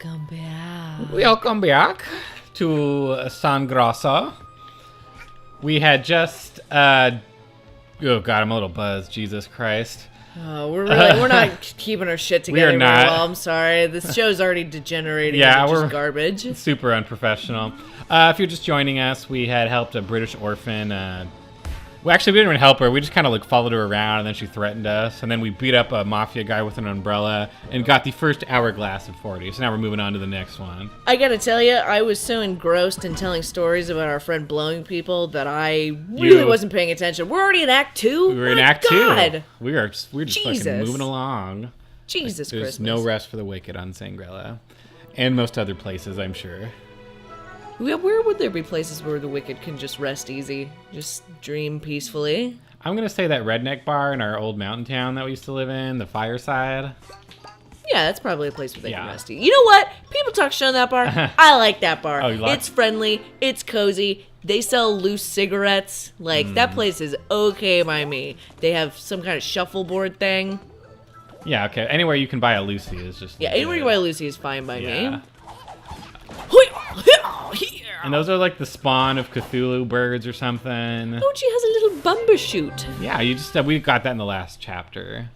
Welcome back. Welcome back to Xangrella. We had just, oh god, I'm a little buzzed, Jesus Christ. Oh, we're not keeping our shit together. We are not. Well, I'm sorry. This show's already degenerating Yeah, into we're just garbage. Super unprofessional. If you're just joining us, we had helped a British orphan. Well, actually, we didn't even help her. We just kind of like followed her around, and then she threatened us. And then we beat up a mafia guy with an umbrella and got the first hourglass of 40. So now we're moving on to the next one. I gotta tell you, I was so engrossed in telling stories about our friend blowing people that I really wasn't paying attention. We're already in Act 2? We were in Act 2. We're just fucking moving along. Jesus Christmas. There's no rest for the wicked on Xangrella. And most other places, I'm sure. Where would there be places where the wicked can just rest easy? Just dream peacefully? I'm going to say that redneck bar in our old mountain town that we used to live in, the Fireside. Yeah, that's probably a place where they can rest easy. You know what? People talk shit on that bar. I like that bar. Oh, you like it? It's friendly. It's cozy. They sell loose cigarettes. Like, that place is okay by me. They have some kind of shuffleboard thing. Yeah, okay. Anywhere you can buy a Lucy is just... Yeah, anywhere you buy a Lucy is fine by me. And those are like the spawn of Cthulhu birds or something. Oh, she has a little bumbershoot. Yeah, you just we got that in the last chapter.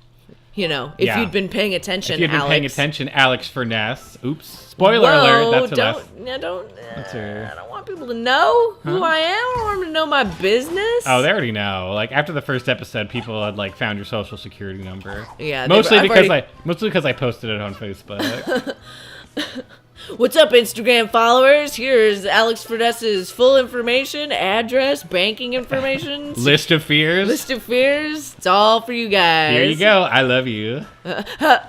You know, if you'd been paying attention, If you'd been Alex. paying attention, Alex Furness. Oops. Spoiler alert. That's her last... That's her. I don't want people to know who I am. I don't want them to know my business. Oh, they already know. Like, after the first episode, people had, like, found your social security number. Yeah. Mostly because I posted it on Facebook. What's up, Instagram followers? Here's Alex Furness's full information, address, banking information. List of fears. List of fears. It's all for you guys. Here you go. I love you. I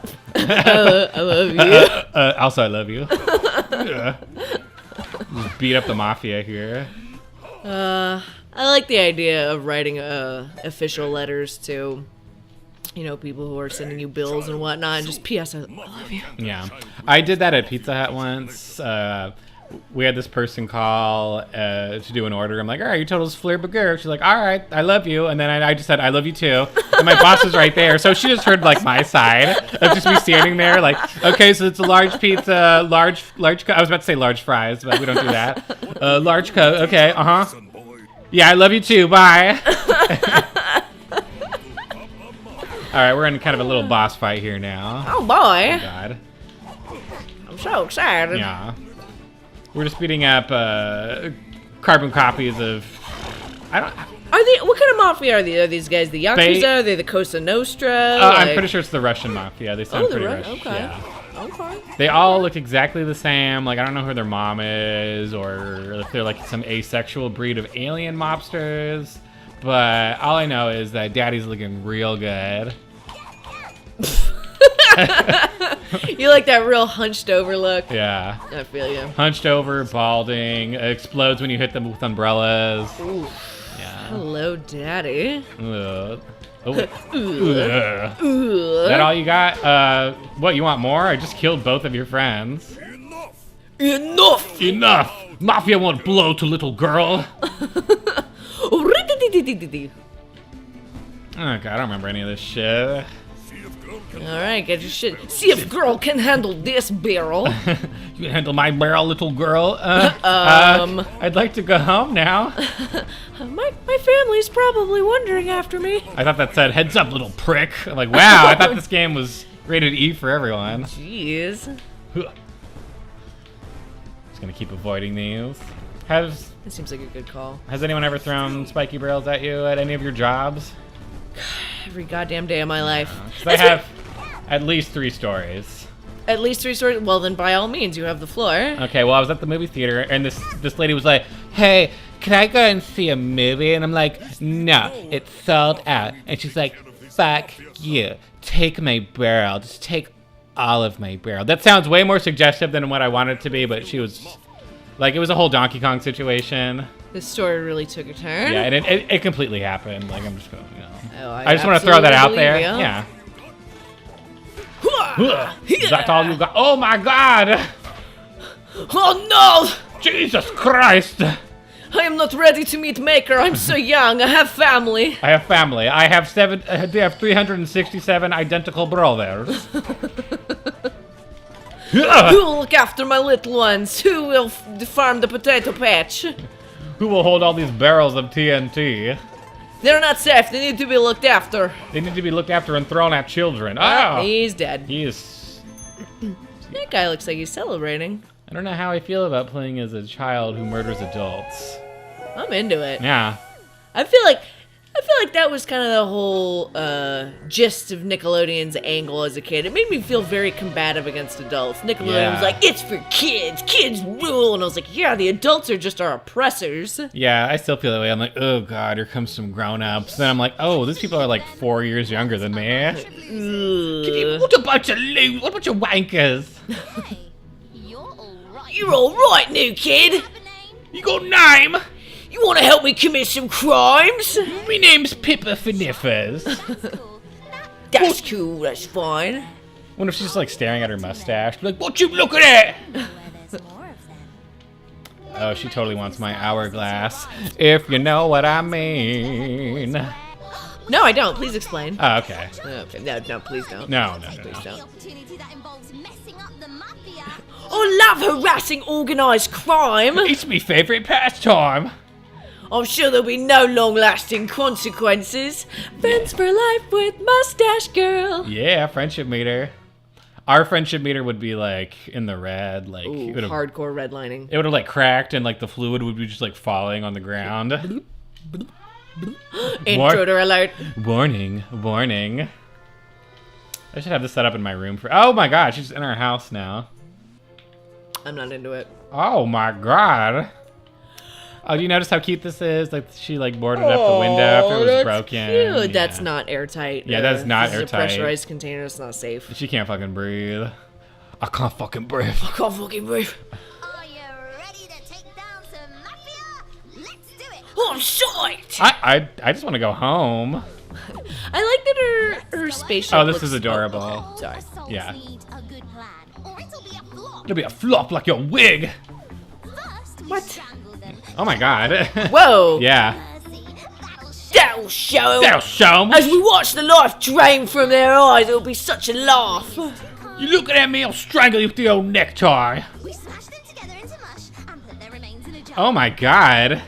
love you. Also, I love you. Just beat up the mafia here. I like the idea of writing official letters to, you know, people who are sending you bills and whatnot, and just P.S. I love you. Yeah. I did that at Pizza Hut once. We had this person call to do an order. I'm like, all right, your total's fleur burger. She's like, all right, I love you. And then I just said, I love you too. And my boss was right there. So she just heard like my side of just me standing there like, okay, so it's a large pizza, large, I was about to say large fries, but we don't do that. Large Coke. Okay. Uh-huh. Yeah, I love you too. Bye. All right, we're in kind of a little boss fight here now. Oh boy! Oh god! I'm so excited. Yeah, we're just beating up carbon copies of. I don't. Are they? What kind of mafia are they? Are these guys the Yakuza? Are they the Cosa Nostra? I'm pretty sure it's the Russian mafia. They sound pretty Russian. Okay. Yeah. Okay. They all look exactly the same. Like I don't know who their mom is, or if they're like some asexual breed of alien mobsters. But all I know is that Daddy's looking real good. You like that real hunched over look? Yeah. I feel you. Hunched over, balding, explodes when you hit them with umbrellas. Ooh. Yeah. Hello, Daddy. Oh. Is that all you got? What, you want more? I just killed both of your friends. Enough! Enough! Mafia won't blow to little girl. Okay, I don't remember any of this shit. Alright, get your shit. See if girl can handle this barrel. You can handle my barrel, little girl. I'd like to go home now. My family's probably wondering after me. I thought that said, heads up, little prick. I'm like, wow, I thought this game was rated E for everyone. Jeez. Just gonna keep avoiding these. That seems like a good call. Has anyone ever thrown spiky barrels at you at any of your jobs? Every goddamn day of my life. They have at least 3 stories. At least 3 stories? Well, then by all means, you have the floor. Okay, well, I was at the movie theater, and this lady was like, hey, can I go and see a movie? And I'm like, no, it's sold out. And she's like, fuck you. Take my barrel. Just take all of my barrel. That sounds way more suggestive than what I wanted it to be, but she was... Like, it was a whole Donkey Kong situation. This story really took a turn. Yeah, and it completely happened. Like, I'm just going, you know. Oh, I just want to throw that out there. You. Yeah. That's all you got. Oh, my God. Oh, no. Jesus Christ. I am not ready to meet Maker. I'm so young. I have family. I have family. I have 367 identical brothers. Who will look after my little ones? Who will farm the potato patch? Who will hold all these barrels of TNT? They're not safe. They need to be looked after. They need to be looked after and thrown at children. Oh, he's dead. He is... That guy looks like he's celebrating. I don't know how I feel about playing as a child who murders adults. I'm into it. Yeah. I feel like that was kind of the whole gist of Nickelodeon's angle as a kid. It made me feel very combative against adults. Nickelodeon was like, it's for kids. Kids rule. And I was like, yeah, the adults are just our oppressors. Yeah, I still feel that way. I'm like, oh god, here comes some grown-ups. Then I'm like, oh, these people are like 4 years younger than me. What a bunch of wankers. Hey, You're all right, new kid. You got name? You want to help me commit some crimes? My name's Pippa Finiffers. That's cool. That's fine. Wonder if she's just like staring at her mustache. Like, what you looking at? Oh, she totally wants my hourglass. If you know what I mean. No, I don't. Please explain. Oh, okay. Okay. No, please don't. No. Please don't. opportunity that involves messing up the mafia. I love harassing organised crime. It's my favorite pastime. I'm sure there'll be no long-lasting consequences. Friends for life with Mustache Girl. Yeah, friendship meter. Our friendship meter would be like in the red, like Ooh, it would have hardcore redlining. it would have like cracked and like the fluid would be just like falling on the ground. Intruder alert. Warning. I should have this set up in my room for. Oh my god, she's in our house now. I'm not into it. Oh my god. Oh, do you notice how cute this is? Like she like boarded up the window after it was that's broken. Cute. Yeah. That's not airtight. Yeah, that's not this airtight. Is a pressurized container. It's not safe. She can't fucking breathe. I can't fucking breathe. I can't fucking breathe. Are you ready to take down some mafia? Let's do it. Oh, I'm psyched. I just want to go home. I like that her spaceship. Oh, this looks- is adorable. All Sorry. assaults Yeah. need a good plan, or it'll be a flop. It'll be a flop like your wig. First, we What? strangle them. Oh my god. Whoa. Yeah. Mercy, That'll that'll show. show 'em. That'll show 'em. As we watch the life drain from their eyes, it'll be such a laugh. You looking at me? I'll strangle you with the old necktie. We smash them together into mush and put their remains in a jar. Oh my god.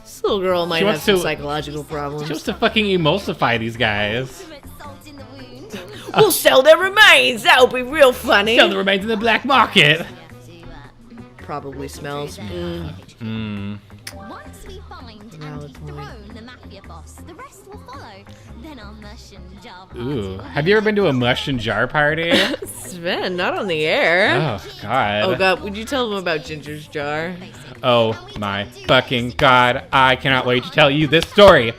This little girl might have wants some to- psychological problems. She wants to fucking emulsify these guys. Ultimate salt in the wound. We'll sell their remains. That'll be real funny. Sell the remains in the black market. Probably smells. Once we find Valid and point. dethrone the mafia boss, the rest will follow. Then our mush and jar party. Ooh. Have you ever been to a mush and jar party? Sven, not on the air. Oh god. Oh god, would you tell them about Ginger's jar? Oh my fucking god. I cannot wait to tell you this story.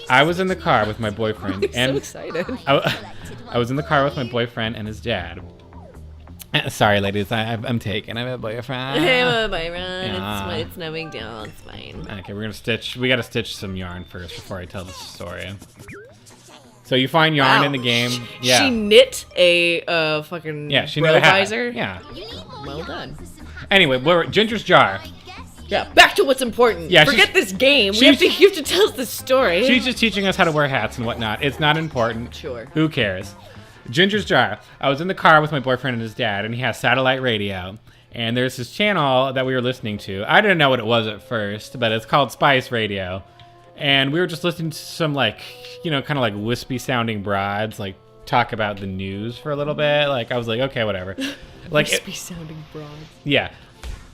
I was in the car with my boyfriend I'm so and excited. I was in the car with my boyfriend and his dad. Sorry, ladies, I'm taken. I have a boyfriend. Hey, Byron. Yeah. It's no big deal. It's fine. Okay, we're gonna stitch. We gotta stitch some yarn first before I tell the story. So you find yarn Wow. in the game. She Yeah. knit a fucking Yeah, she knew the hat. visor. Yeah. Well done. Anyway, we're Ginger's jar. Yeah, back to what's important. Yeah, Forget this game. she's- You have to tell us the story. She's just teaching us how to wear hats and whatnot. It's not important. Sure. Who cares? Ginger's jar. I was in the car with my boyfriend and his dad, and he has satellite radio. And there's this channel that we were listening to. I didn't know what it was at first, but it's called Spice Radio. And we were just listening to some, like, you know, kind of like wispy sounding broads, like, talk about the news for a little bit. Like, I was like, okay, whatever. Like, Crispy sounding broad. yeah.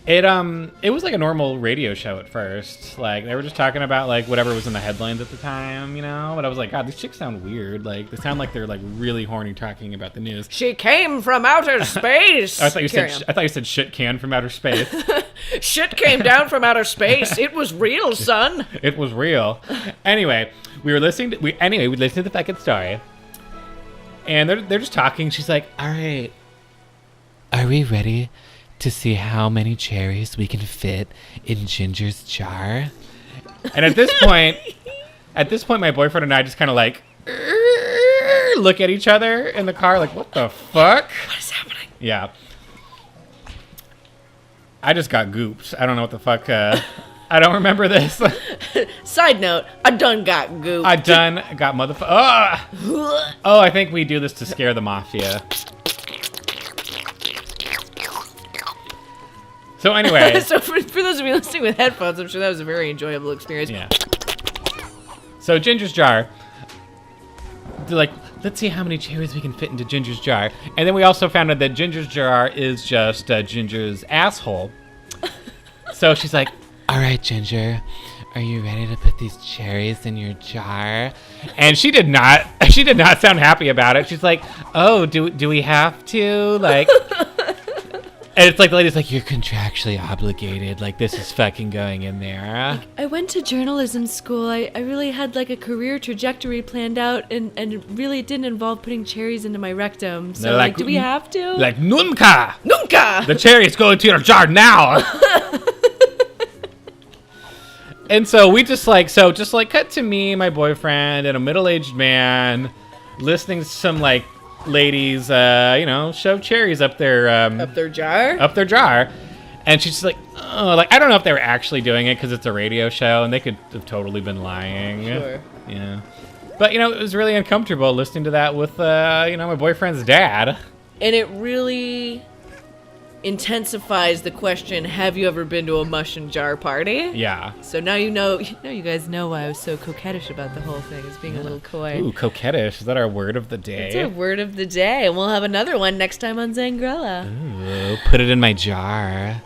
It was like a normal radio show at first. Like, they were just talking about, like, whatever was in the headlines at the time, you know? But I was like, God, these chicks sound weird. Like, they sound like they're, like, really horny talking about the news. She came from outer space. I thought you Carry said shit can from outer space. on. Shit came down from outer space. It was real, son. It was real. Anyway, we were listening to, we listened to the fucking story. And they're just talking. She's like, all right, are we ready to see how many cherries we can fit in Ginger's jar? And at this point, my boyfriend and I just kind of like look at each other in the car, like, what the fuck? What is happening? Yeah. I just got gooped. I don't know what the fuck. I don't remember this. Side note, I done got gooped. I done got motherfucker. Oh, I think we do this to scare the mafia. So anyway. So for those of you listening with headphones, I'm sure that was a very enjoyable experience. Yeah. So Ginger's jar. They're like, let's see how many cherries we can fit into Ginger's jar. And then we also found out that Ginger's jar is just Ginger's asshole. So she's like, all right, Ginger, are you ready to put these cherries in your jar? And she did not sound happy about it. She's like, oh, do we have to? Like, and it's like the lady's like, you're contractually obligated. Like, this is fucking going in there. I went to journalism school. I really had like a career trajectory planned out, and it really didn't involve putting cherries into my rectum. So like, do we have to? Like, nunca! Nunca! The cherries go into your jar now! And so we just cut to me, my boyfriend, and a middle-aged man listening to some like ladies, shove cherries up their jar. And she's just like, oh, like, I don't know if they were actually doing it because it's a radio show and they could have totally been lying. Sure. Yeah. But, it was really uncomfortable listening to that with, my boyfriend's dad. And it really intensifies the question, have you ever been to a mush and jar party? Yeah. So now you guys know why I was so coquettish about the whole thing, as being a little coy. Ooh, coquettish. Is that our word of the day? It's our word of the day, and we'll have another one next time on Xangrella. Ooh, put it in my jar.